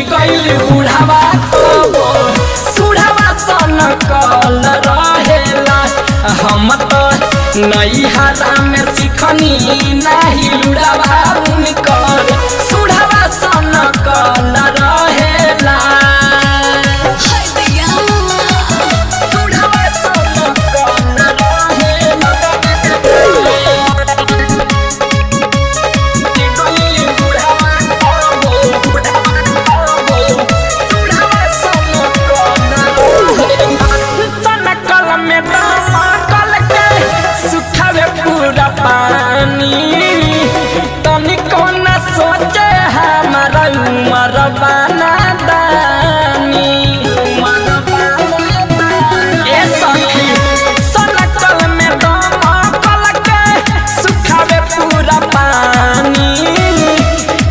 गइल बुढ़ावा कबो सुढ़ावा सन कल रहेला। हम तो नैहरा में सिखनी नाही लुड़ावा उनकर सुढ़ावा सन कल रहेला। तनिको न सोचे हमारा उमर बना दानी। ए सखी सनकल में दमकल के सुखावे पूरा पानी।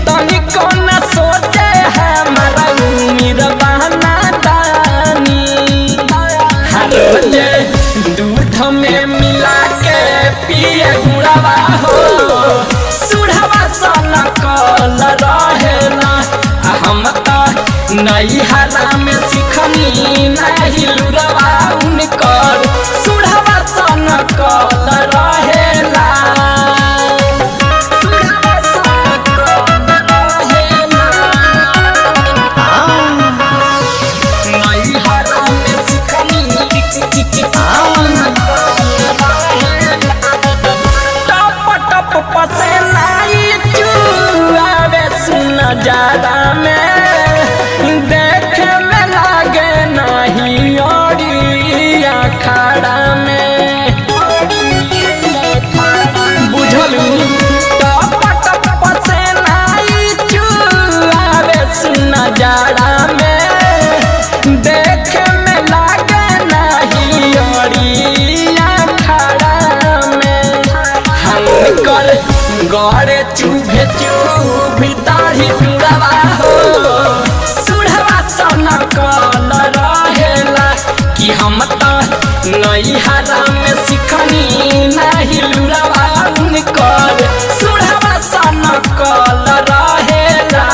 तनिको न सोचे हमारा उमर बना दानी। हर बजे दूध में मिला के पिए गुड़ावा हो सुढ़ावा सन कल रहेला। हम तो नैहरा में सिखनी नाही लुड़ावा उनकर सुढ़ावा सन कल रहेला। सुढ़ावा सन कल रहेला। नैहरा में सिखनी पसेनाई चुआवे सुन जादा में देखे में लागे नहीं ओरिया खड़ा में बुझलू। टप पसेनाई चुआवे सुन जादा में देखे में लागे नहीं ओरिया खड़ा में। हम कर गड़े चुभे चुभी ताही जुड़ावा हो सुढ़ावा सन कल रहेला। कि हम तो नैहरा में सिखनी नाही लुड़ावा उनकर सुढ़ावा सन कल रहेला।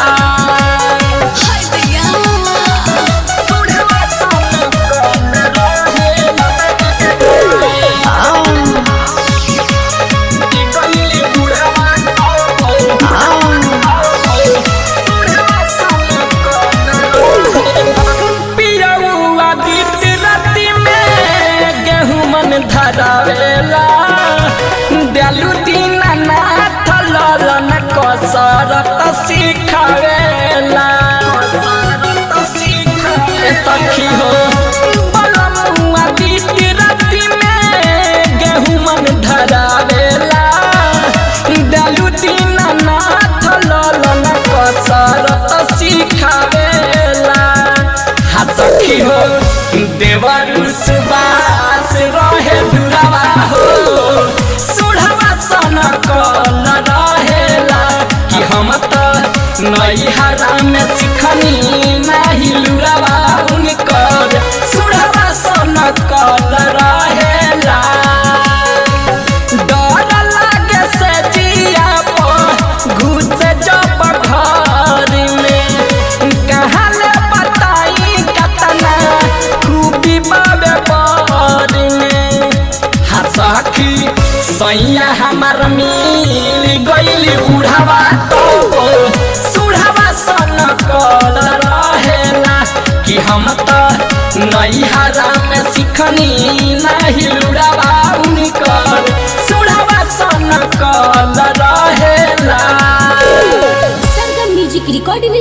धरावेला दयालु दीनानाथ ललन कसरत सिखावेला। सखी हो बलमुआ दीदी राती में गेहूं मन धरावेला दयालु दीनानाथ ललन कसरत सिखावेला। हाँ सखी हो देवरु सुबास रहे दुरावा हो सुढ़ावा सन कल रहेला। कि हम तो नैहरा में सिखनी नाही लुड़ावा उनकर सुढ़ावा सन कल रहेला। डर लागे से जिया पर घुस जब घर में कहाँ ले बताई कतना खूबी बाबे पर में। सखी सैया हमार मिल गइल बुढ़ावा कबो सुढ़ावा सन कल रहेला। कि हम तो नैहरा में सिखनी नाही लुड़ावा उनकर सुढ़ावा सन कल रहेला। सरगम म्यूजिक रिकॉर्डिंग